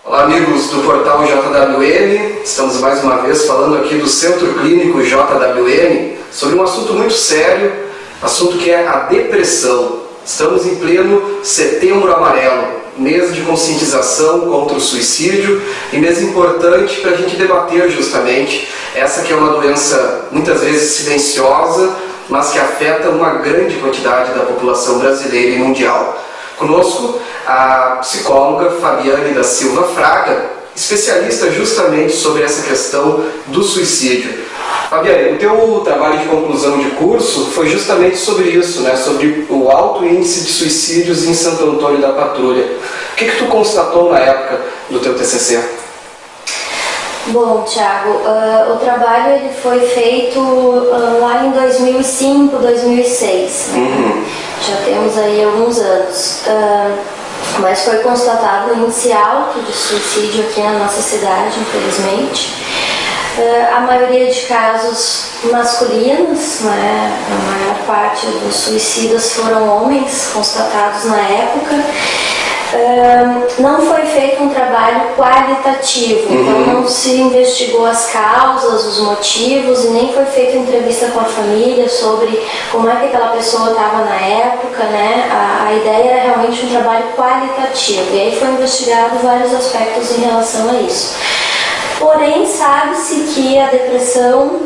Olá amigos do portal JWM, estamos mais uma vez falando aqui do Centro Clínico JWM sobre um assunto muito sério, assunto que é a depressão. Estamos em pleno Setembro Amarelo, mês de conscientização contra o suicídio e mês importante para a gente debater justamente essa que é uma doença muitas vezes silenciosa, mas que afeta uma grande quantidade da população brasileira e mundial. Conosco a psicóloga Fabiane da Silva Fraga, especialista justamente sobre essa questão do suicídio. Fabiane, o teu trabalho de conclusão de curso foi justamente sobre isso, né? Sobre o alto índice de suicídios em Santo Antônio da Patrulha. O que tu constatou na época do teu TCC? Bom, Thiago, o trabalho ele foi feito lá em 2005, 2006. Né? Já temos aí alguns anos. Mas foi constatado um índice alto de suicídio aqui na nossa cidade, infelizmente. A maioria de casos masculinos, né? A maior parte dos suicidas foram homens constatados na época. Não foi feito um trabalho qualitativo, então não se investigou as causas, os motivos e nem foi feita entrevista com a família sobre como é que aquela pessoa estava na época, né? A ideia era realmente um trabalho qualitativo e aí foi investigado vários aspectos em relação a isso. Porém, sabe-se que a depressão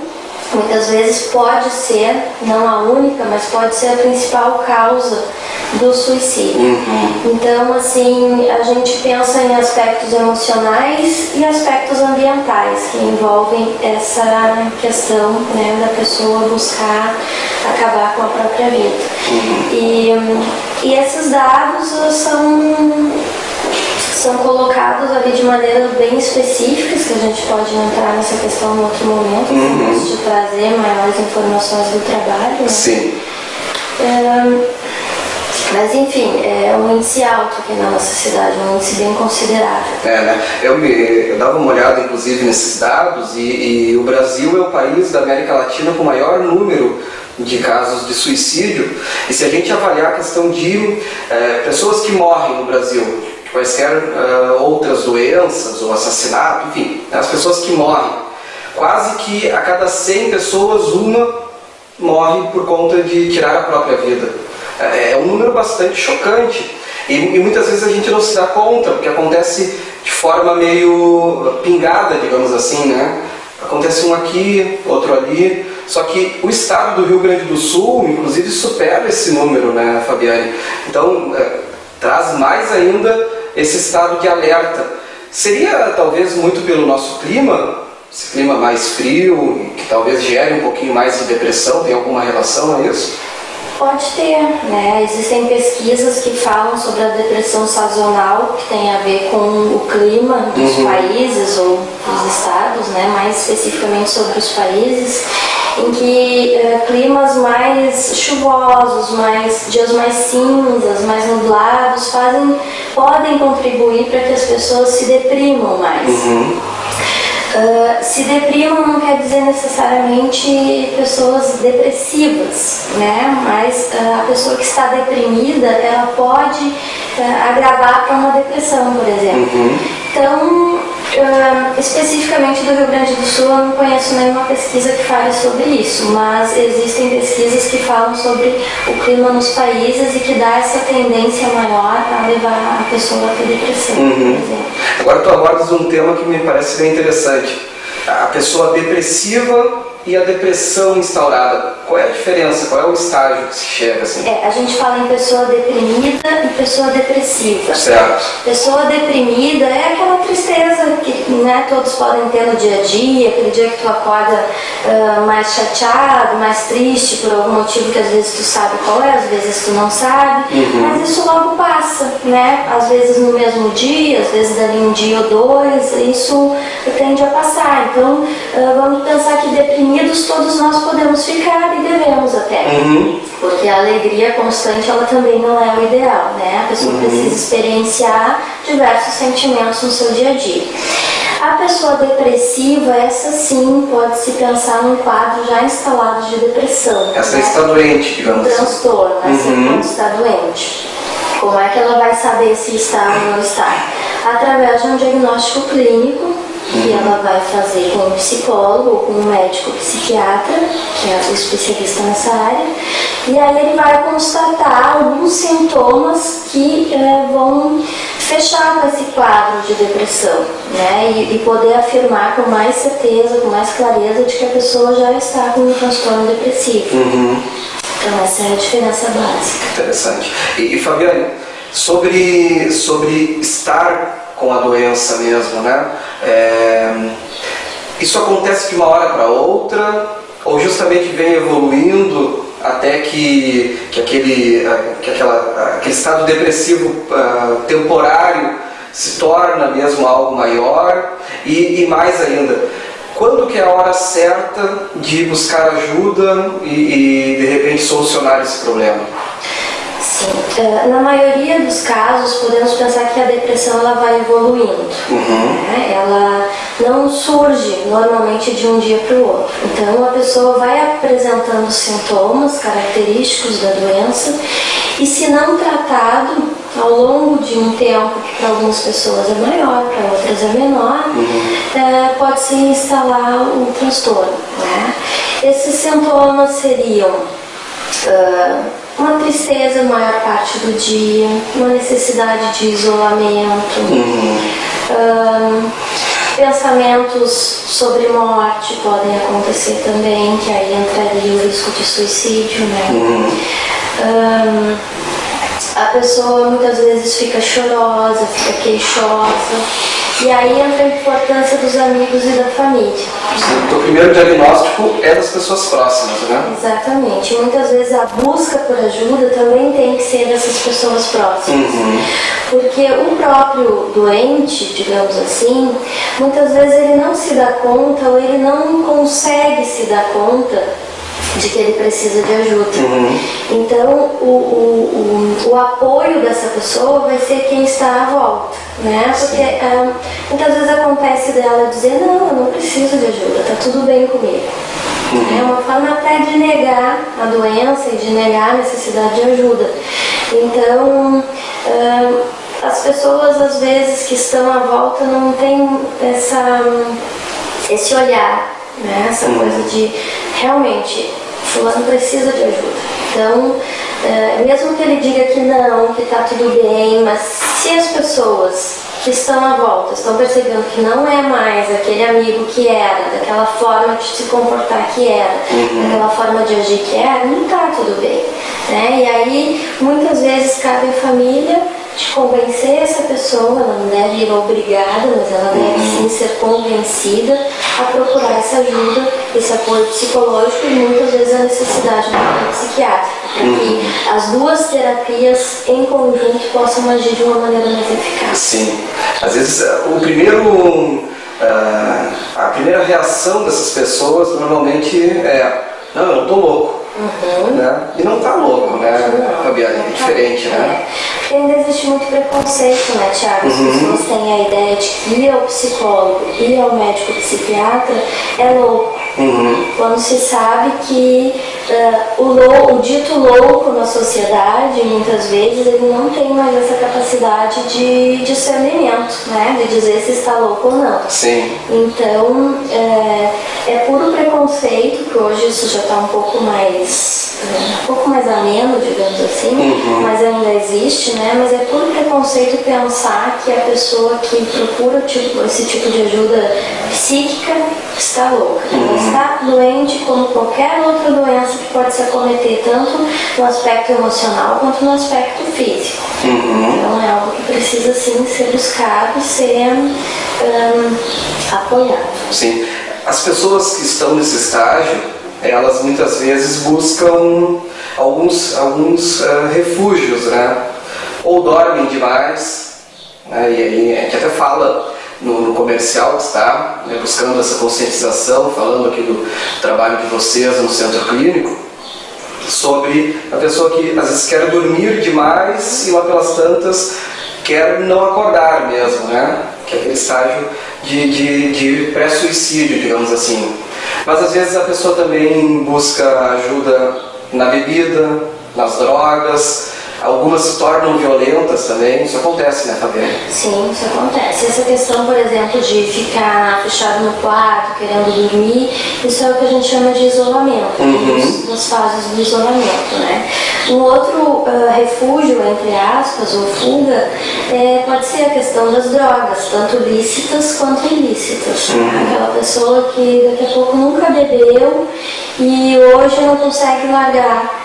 muitas vezes pode ser, não a única, mas pode ser a principal causa do suicídio. Então, assim, a gente pensa em aspectos emocionais e aspectos ambientais que envolvem essa questão, né, da pessoa buscar acabar com a própria vida. E esses dados são colocados ali de maneira bem específicas, que a gente pode entrar nessa questão em outro momento, antes de trazer maiores informações do trabalho. Né? Sim. Mas enfim, é um índice alto aqui na nossa cidade, um índice bem considerável. Né? Eu dava uma olhada inclusive nesses dados e o Brasil é o país da América Latina com o maior número de casos de suicídio. E se a gente avaliar a questão de pessoas que morrem no Brasil, quaisquer outras doenças ou assassinato, enfim, as pessoas que morrem, quase que a cada 100 pessoas, uma morre por conta de tirar a própria vida. É um número bastante chocante e muitas vezes a gente não se dá conta, porque acontece de forma meio pingada, digamos assim, né? Acontece um aqui, outro ali, só que o estado do Rio Grande do Sul, inclusive, supera esse número, né, Fabiane? Então, traz mais ainda esse estado de alerta. Seria talvez muito pelo nosso clima, esse clima mais frio, que talvez gere um pouquinho mais de depressão, tem alguma relação a isso? Pode ter, né? Existem pesquisas que falam sobre a depressão sazonal, que tem a ver com o clima dos países ou dos estados, né? Mais especificamente sobre os países, em que climas mais chuvosos, dias mais cinzas, mais nublados, podem contribuir para que as pessoas se deprimam mais. Se deprimam não quer dizer necessariamente pessoas depressivas, né? Mas a pessoa que está deprimida, ela pode agravar para uma depressão, por exemplo. Então, especificamente do Rio Grande do Sul, eu não conheço nenhuma pesquisa que fale sobre isso, mas existem pesquisas que falam sobre o clima nos países e que dá essa tendência maior a levar a pessoa a ter depressão, por exemplo. Agora tu abordas um tema que me parece bem interessante. A pessoa depressiva e a depressão instaurada. Qual é a diferença? Qual é o estágio que se chega assim? A gente fala em pessoa deprimida e pessoa depressiva. Certo. Pessoa deprimida é aquela tristeza que, né, todos podem ter no dia a dia, aquele dia que tu acorda mais chateado, mais triste por algum motivo que às vezes tu sabe qual é, às vezes tu não sabe, mas isso logo passa, né? Às vezes no mesmo dia, às vezes dali um dia ou dois, isso tende a passar. Então, vamos pensar que deprimidos todos nós podemos ficar e devemos até. Porque a alegria constante, ela também não é o ideal, né? A pessoa precisa experienciar diversos sentimentos no seu dia a dia. A pessoa depressiva, essa sim, pode-se pensar num quadro já instalado de depressão. Essa né? está doente, digamos assim. Um transtorno, essa quando está doente. Como é que ela vai saber se está ou não está? através de um diagnóstico clínico que ela vai fazer com um psicólogo ou com um médico psiquiatra, que é o especialista nessa área, e aí ele vai constatar alguns sintomas que vão fechar com esse quadro de depressão, né? E poder afirmar com mais certeza, com mais clareza de que a pessoa já está com um transtorno depressivo. Então essa é a diferença básica. Interessante. E Fabiane, sobre estar com a doença mesmo, né? Isso acontece de uma hora para outra ou justamente vem evoluindo até que aquele estado depressivo temporário se torna mesmo algo maior e mais ainda, quando que é a hora certa de buscar ajuda e de repente solucionar esse problema? Sim, na maioria dos casos podemos pensar que a depressão ela vai evoluindo, né? Ela não surge normalmente de um dia para o outro. Então a pessoa vai apresentando sintomas característicos da doença e, se não tratado ao longo de um tempo, que para algumas pessoas é maior, para outras é menor, pode se instalar o transtorno, né? Esses sintomas seriam uma tristeza a maior parte do dia, uma necessidade de isolamento, pensamentos sobre morte podem acontecer também, que aí entraria o risco de suicídio, né? A pessoa muitas vezes fica chorosa, fica queixosa, e aí entra a importância dos amigos e da família. Então, o primeiro diagnóstico é das pessoas próximas, né? Exatamente. Muitas vezes a busca por ajuda também tem que ser dessas pessoas próximas. Porque o próprio doente, digamos assim, muitas vezes ele não se dá conta ou ele não consegue se dar conta de que ele precisa de ajuda. Então o apoio dessa pessoa vai ser quem está à volta, né? Porque muitas vezes acontece dela dizer: não, eu não preciso de ajuda, está tudo bem comigo. É uma forma até de negar a doença e de negar a necessidade de ajuda. Então as pessoas às vezes que estão à volta não têm esse olhar, né? Essa coisa de realmente fulano precisa de ajuda. Então, mesmo que ele diga que não, que está tudo bem, mas se as pessoas que estão à volta estão percebendo que não é mais aquele amigo que era, daquela forma de se comportar que era, daquela forma de agir que era, não está tudo bem, né? E aí, muitas vezes, cabe à família de convencer essa pessoa, ela não deve ir obrigada, mas ela deve sim ser convencida a procurar essa ajuda, esse apoio psicológico e muitas vezes a necessidade de um psiquiatra, para que as duas terapias em conjunto possam agir de uma maneira mais eficaz. Sim, às vezes a primeira reação dessas pessoas normalmente é: não, eu não estou louco. Né? E não está louco, né, Fabiane? É diferente, né? Porque ainda existe muito preconceito, né, Thiago? As pessoas têm a ideia de que ir ao psicólogo, ir ao médico psiquiatra é louco. Quando se sabe que o dito louco na sociedade, muitas vezes, ele não tem mais essa capacidade de discernimento, né? De dizer se está louco ou não. Sim. Então, é puro preconceito, que hoje isso já está um pouco mais ameno, digamos assim, mas ainda existe, né? Mas é puro preconceito pensar que a pessoa que procura esse tipo de ajuda psíquica está louca. Ela está doente como qualquer outra doença que pode se acometer, tanto no aspecto emocional quanto no aspecto físico. Então é algo que precisa sim ser buscado e ser apoiado. Sim. As pessoas que estão nesse estágio, elas muitas vezes buscam alguns refúgios, né? Ou dormem demais, né? E aí a gente até fala no comercial que está, né, buscando essa conscientização, falando aqui do trabalho de vocês no centro clínico, sobre a pessoa que às vezes quer dormir demais e lá pelas tantas quer não acordar mesmo, né? Que é aquele estágio de pré-suicídio, digamos assim. Mas às vezes a pessoa também busca ajuda na bebida, nas drogas, algumas se tornam violentas também. Isso acontece, né, Fabiane? Sim, isso acontece. Essa questão, por exemplo, de ficar fechado no quarto, querendo dormir, isso é o que a gente chama de isolamento, das fases do isolamento, né? Um outro refúgio, entre aspas, ou fuga, pode ser a questão das drogas, tanto lícitas quanto ilícitas. Aquela pessoa que daqui a pouco nunca bebeu e hoje não consegue largar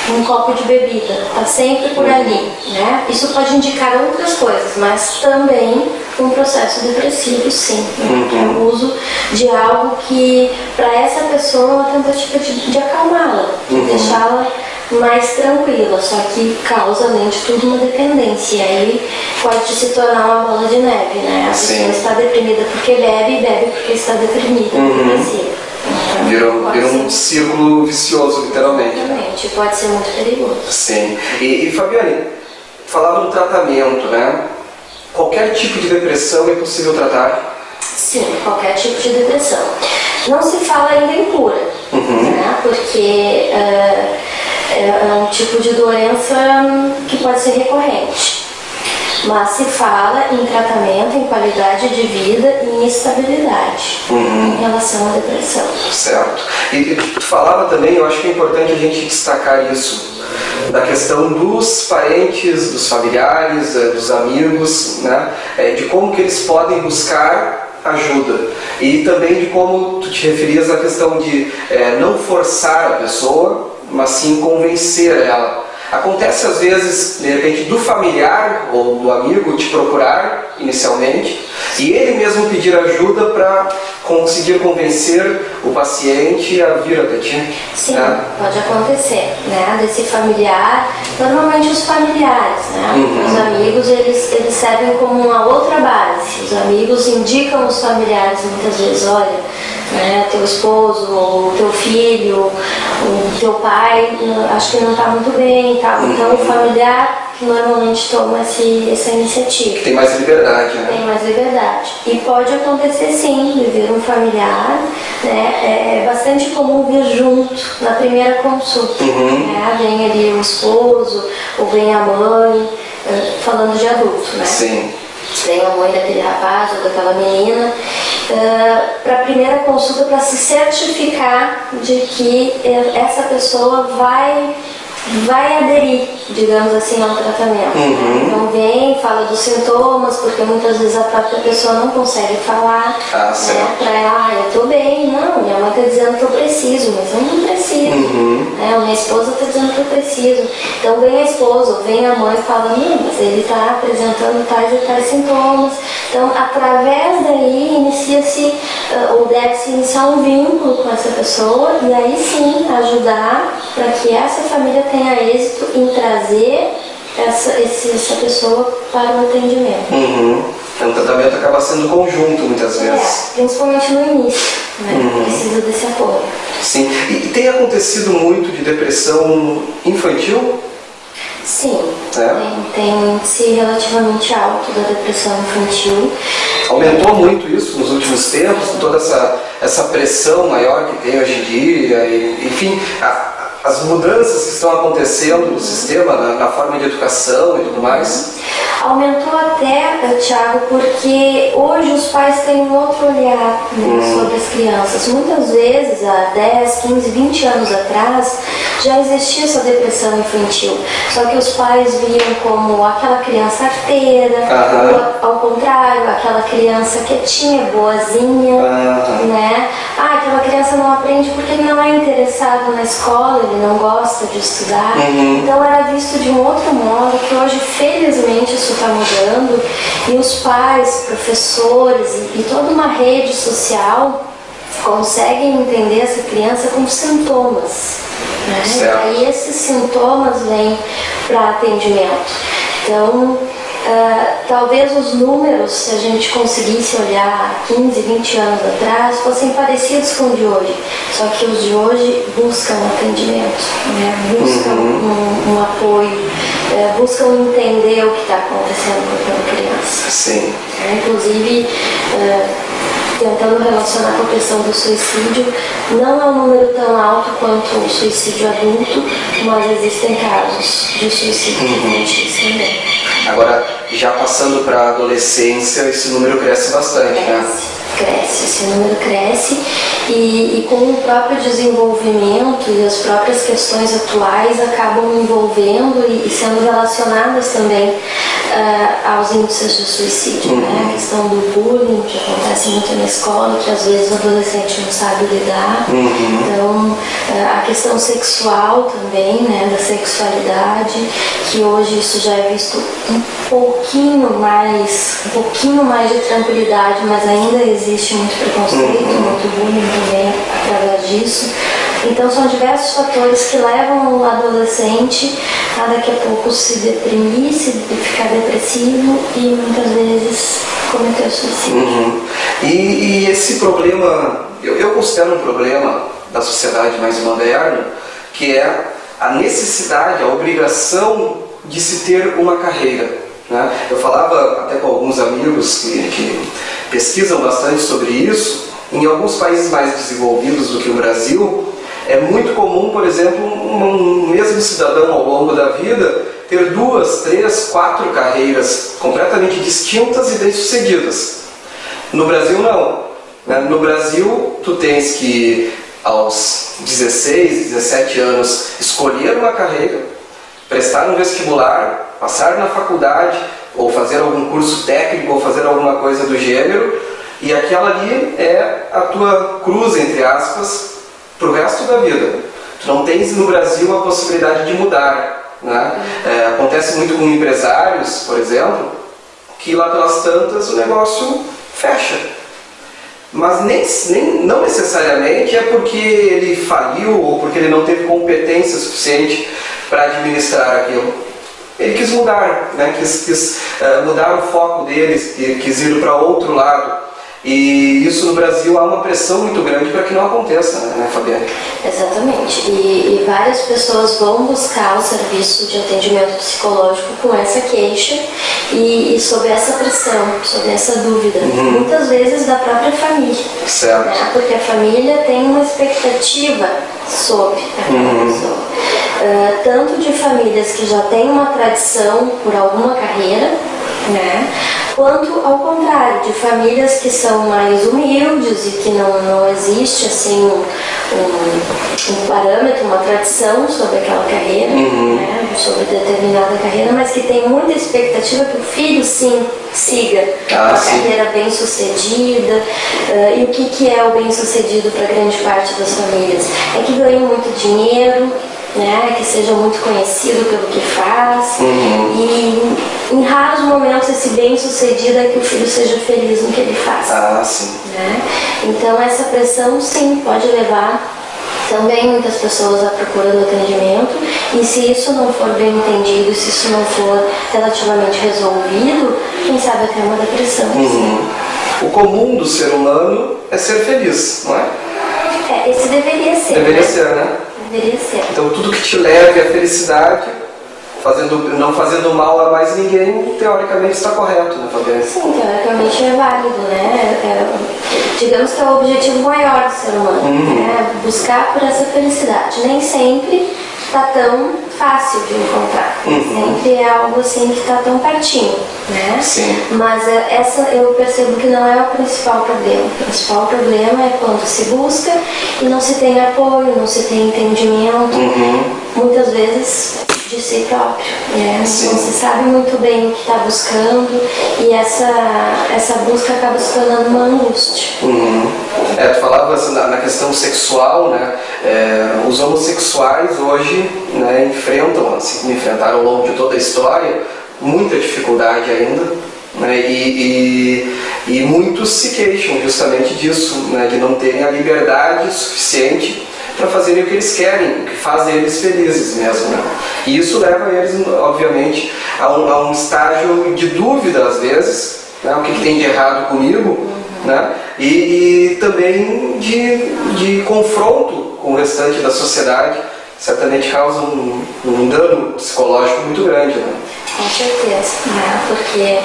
um copo de bebida, está sempre por ali, né? Isso pode indicar outras coisas, mas também um processo depressivo, sim, né? O uso de algo que, para essa pessoa, é uma tentativa de acalmá-la, de deixá-la mais tranquila, só que causa, além de tudo, uma dependência, e aí pode se tornar uma bola de neve, né? A pessoa está deprimida porque bebe, e bebe porque está deprimida, depressiva. Então, vira um círculo vicioso, literalmente. Exatamente, pode ser muito perigoso. Sim. E Fabiane, falava do tratamento, né? Qualquer tipo de depressão é possível tratar? Sim, qualquer tipo de depressão. Não se fala ainda em cura, né? Porque é um tipo de doença que pode ser recorrente. Mas se fala em tratamento, em qualidade de vida e em estabilidade em relação à depressão. Certo. E tu falava também, eu acho que é importante a gente destacar isso, da questão dos parentes, dos familiares, dos amigos, né? De como que eles podem buscar ajuda. E também de como tu te referias à questão de não forçar a pessoa, mas sim convencer ela. Acontece às vezes, de repente, do familiar ou do amigo te procurar inicialmente e ele mesmo pedir ajuda para conseguir convencer o paciente a vir até ti. Sim, né? Pode acontecer, né? Desse familiar, normalmente os familiares, né? Os amigos, eles servem como uma outra base. Os amigos indicam os familiares muitas vezes, olha, né, teu esposo, ou teu filho, o teu pai, acho que não está muito bem, tá? Então o familiar que normalmente toma essa iniciativa. Tem mais liberdade, né? Tem mais liberdade. E pode acontecer sim, de vir um familiar, né? É bastante comum vir junto na primeira consulta. Né? Vem ali o esposo, ou vem a mãe, falando de adulto, né? Sim. Vem a mãe daquele rapaz ou daquela menina para a primeira consulta, para se certificar de que essa pessoa vai aderir, digamos assim, ao tratamento. Então vem, fala dos sintomas, porque muitas vezes a própria pessoa não consegue falar, né, para ela, eu estou bem, não, minha mãe está dizendo que eu preciso, mas eu não preciso, né, minha esposa está dizendo que eu preciso. Então vem a esposa, ou vem a mãe falando, mas ele está apresentando tais e tais sintomas. Então, através daí, inicia-se, ou deve-se iniciar um vínculo com essa pessoa, e aí sim ajudar para que essa família tenha êxito em trazer essa pessoa para o atendimento. Então o tratamento acaba sendo conjunto muitas vezes. Principalmente no início, né? Precisa desse apoio. Sim. E tem acontecido muito de depressão infantil? Sim, tem um índice relativamente alto da depressão infantil. Aumentou muito isso nos últimos tempos, com toda essa pressão maior que tem hoje em dia, enfim, as mudanças que estão acontecendo no sistema, na forma de educação e tudo mais. Aumentou até, Thiago, porque hoje os pais têm um outro olhar, né, sobre as crianças. Muitas vezes, há 10, 15, 20 anos atrás, já existia essa depressão infantil. Só que os pais viam como aquela criança arteira, ou ao contrário, aquela criança quietinha, boazinha, né? Aquela criança não aprende porque ele não é interessado na escola, ele não gosta de estudar. Então era visto de um outro modo, que hoje, felizmente, isso está mudando, e os pais, professores e toda uma rede social conseguem entender essa criança com sintomas, né? E aí esses sintomas vêm para atendimento. Então, talvez os números, se a gente conseguisse olhar 15, 20 anos atrás, fossem parecidos com os de hoje. Só que os de hoje buscam atendimento, né? Buscam um apoio, buscam entender o que está acontecendo com aquela criança. Sim. Inclusive, tentando relacionar com a questão do suicídio, não é um número tão alto quanto o suicídio adulto, mas existem casos de suicídio infantis também. Agora, já passando para a adolescência, esse número cresce bastante, né? Cresce, esse número cresce e com o próprio desenvolvimento e as próprias questões atuais acabam envolvendo e sendo relacionadas também aos índices de suicídio, né? A questão do bullying, que acontece muito na escola, que às vezes o adolescente não sabe lidar. Então, a questão sexual também, né? Da sexualidade, que hoje isso já é visto um pouquinho mais de tranquilidade, mas ainda existe muito preconceito, muito bullying também através disso. Então são diversos fatores que levam o adolescente a daqui a pouco se deprimir, ficar depressivo e muitas vezes cometer suicídio. E esse problema, eu considero um problema da sociedade mais moderna, que é a necessidade, a obrigação de se ter uma carreira, né? Eu falava até com alguns amigos que pesquisam bastante sobre isso. Em alguns países mais desenvolvidos do que o Brasil, é muito comum, por exemplo, um mesmo cidadão ao longo da vida ter 2, 3, 4 carreiras completamente distintas e bem-sucedidas. No Brasil, não. No Brasil, tu tens que, aos 16, 17 anos, escolher uma carreira, prestar um vestibular, passar na faculdade, ou fazer algum curso técnico, ou fazer alguma coisa do gênero, e aquela ali é a tua cruz, entre aspas, para o resto da vida. Tu não tens no Brasil a possibilidade de mudar, né? Acontece muito com empresários, por exemplo, que lá pelas tantas o negócio fecha. Mas não necessariamente é porque ele faliu ou porque ele não teve competência suficiente para administrar aquilo. Ele quis mudar, né? quis mudar o foco dele, quis ir para outro lado. E isso no Brasil há uma pressão muito grande para que não aconteça, né, Fabiane? Exatamente. E várias pessoas vão buscar o serviço de atendimento psicológico com essa queixa e sob essa pressão, sob essa dúvida. Muitas vezes da própria família. Certo. Né? Porque a família tem uma expectativa sobre aquela pessoa. Tanto de famílias que já têm uma tradição por alguma carreira, né? Quanto ao contrário, de famílias que são mais humildes e que não existe assim um parâmetro, uma tradição sobre aquela carreira, né? Sobre determinada carreira, mas que tem muita expectativa que o filho sim siga uma carreira bem sucedida. E o que é o bem sucedido para grande parte das famílias? É que ganhe muito dinheiro, né, que seja muito conhecido pelo que faz, e em raros momentos esse bem-sucedido é que o filho seja feliz no que ele faz. Né? Então essa pressão sim pode levar também muitas pessoas à procura do atendimento, e se isso não for bem entendido, se isso não for relativamente resolvido, quem sabe até uma depressão. O comum do ser humano é ser feliz, não é? Esse deveria ser. Deveria ser, né? Deveria ser. Então tudo que te leve à felicidade, não fazendo mal a mais ninguém, teoricamente está correto, né, Fabiane? Sim, teoricamente é válido, né? Digamos que é o objetivo maior do ser humano, né? Buscar por essa felicidade. Nem sempre está tão fácil de encontrar. Sempre é algo assim que está tão pertinho, né? Sim. Mas essa eu percebo que não é o principal problema. O principal problema é quando se busca e não se tem apoio, não se tem entendimento, muitas vezes de si próprio, né? Não se sabe muito bem o que está buscando, e essa busca acaba se tornando uma angústia. Tu falava assim, na questão sexual, né? Os homossexuais hoje, né, enfrentaram ao longo de toda a história muita dificuldade ainda, né? E muitos se queixam justamente disso, né? De não terem a liberdade suficiente para fazerem o que eles querem, o que faz eles felizes mesmo, né? E isso leva eles, obviamente, a um estágio de dúvida às vezes, né? O que tem de errado comigo, né? E também de confronto com o restante da sociedade, certamente causa um dano psicológico muito grande, né? Com certeza, né? Porque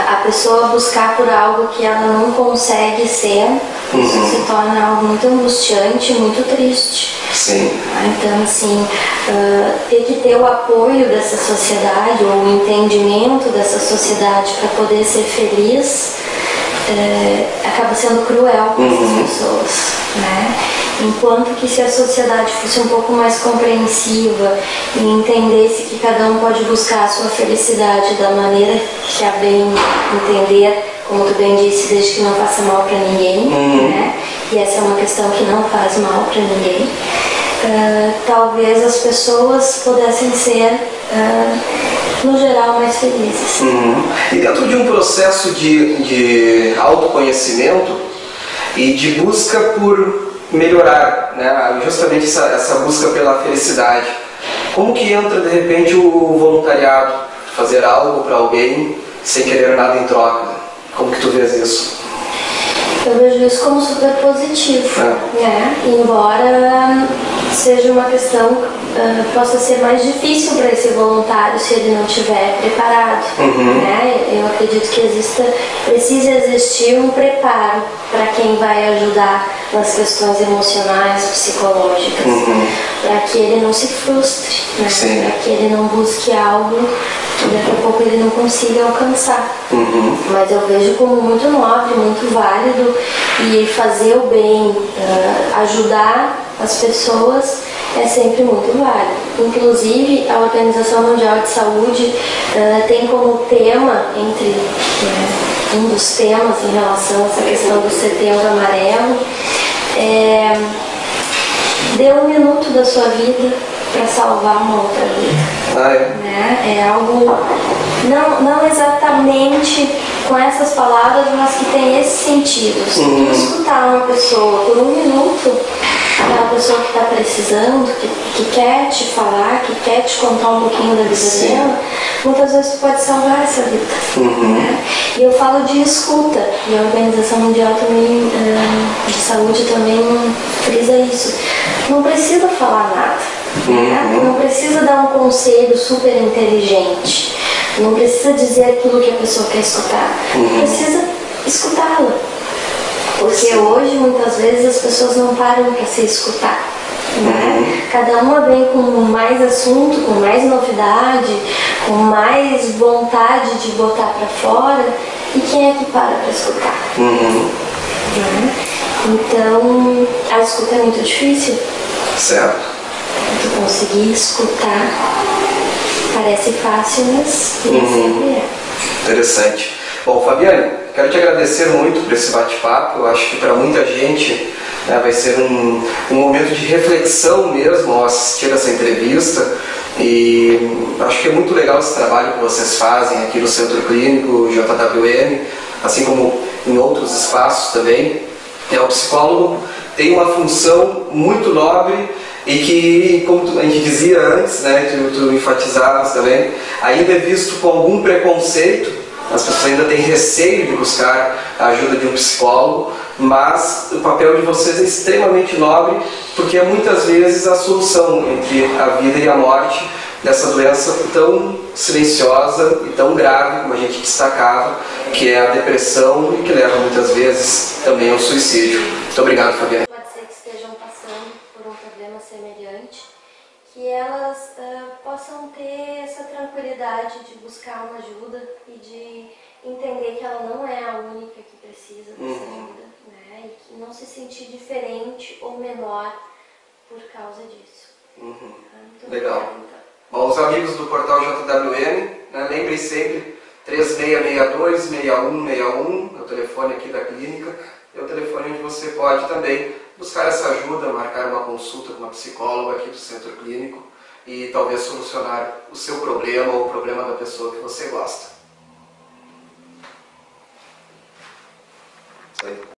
a pessoa buscar por algo que ela não consegue ser, isso se torna algo muito angustiante, muito triste. Sim. Então, assim, ter que ter o apoio dessa sociedade, ou o entendimento dessa sociedade para poder ser feliz, acaba sendo cruel com essas pessoas, né? Enquanto que se a sociedade fosse um pouco mais compreensiva e entendesse que cada um pode buscar a sua felicidade da maneira que a bem entender, como tu bem disse, desde que não faça mal para ninguém, né? E essa é uma questão que não faz mal para ninguém. Talvez as pessoas pudessem ser, no geral, mais felizes. E dentro de um processo de autoconhecimento e de busca por melhorar, né? Justamente essa busca pela felicidade, como que entra de repente o voluntariado, fazer algo para alguém sem querer nada em troca? Como que tu vês isso? Eu vejo isso como super positivo, né? Embora seja uma questão, possa ser mais difícil para esse voluntário se ele não estiver preparado, né? Eu acredito que precisa existir um preparo para quem vai ajudar nas questões emocionais, psicológicas, para que ele não se frustre, né? Para que ele não busque algo que daqui a pouco ele não consiga alcançar. Mas eu vejo como muito nobre, muito válido, e fazer o bem, ajudar as pessoas é sempre muito válido. Inclusive, a Organização Mundial de Saúde tem como tema, um dos temas em relação a essa questão do Setembro Amarelo, dê 1 minuto da sua vida para salvar uma outra vida. Né? É algo, não exatamente com essas palavras, mas que tem esse sentido. Se tu escutar uma pessoa por 1 minuto, aquela pessoa que está precisando, que quer te falar, que quer te contar um pouquinho da vida dela, muitas vezes tu pode salvar essa vida. Né? E eu falo de escuta, e a Organização Mundial também, de Saúde também frisa isso. Não precisa falar nada. Né? Não precisa dar um conselho super inteligente. Não precisa dizer aquilo que a pessoa quer escutar. Precisa escutá-la. Porque hoje, muitas vezes, as pessoas não param para se escutar. Né? Cada uma vem com mais assunto, com mais novidade, com mais vontade de botar para fora. E quem é que para escutar? Né? Então, a escuta é muito difícil. Certo. Tu conseguir escutar parece fácil, mas nem sempre é. Interessante. Bom, Fabiane, quero te agradecer muito por esse bate-papo. Eu acho que para muita gente, né, vai ser um momento de reflexão mesmo ao assistir essa entrevista. E acho que é muito legal esse trabalho que vocês fazem aqui no Centro Clínico JWM, assim como em outros espaços também. O psicólogo tem uma função muito nobre e que, como a gente dizia antes, né, tu enfatizavas também, ainda é visto com algum preconceito. As pessoas ainda têm receio de buscar a ajuda de um psicólogo, mas o papel de vocês é extremamente nobre, porque é muitas vezes a solução entre a vida e a morte dessa doença tão silenciosa e tão grave, como a gente destacava, que é a depressão, e que leva muitas vezes também ao suicídio. Muito obrigado, Fabiane. Pode ser que estejam passando por um problema semelhante, que elas possam ter essa tranquilidade de buscar uma ajuda e de entender que ela não é a única que precisa dessa ajuda, né? E que não se sentir diferente ou menor por causa disso. Legal. Bom, os amigos do portal JWM, né, lembrem sempre 3662-6161, é o telefone aqui da clínica, é o telefone onde você pode também buscar essa ajuda, marcar uma consulta com uma psicóloga aqui do Centro Clínico e talvez solucionar o seu problema ou o problema da pessoa que você gosta. Isso aí.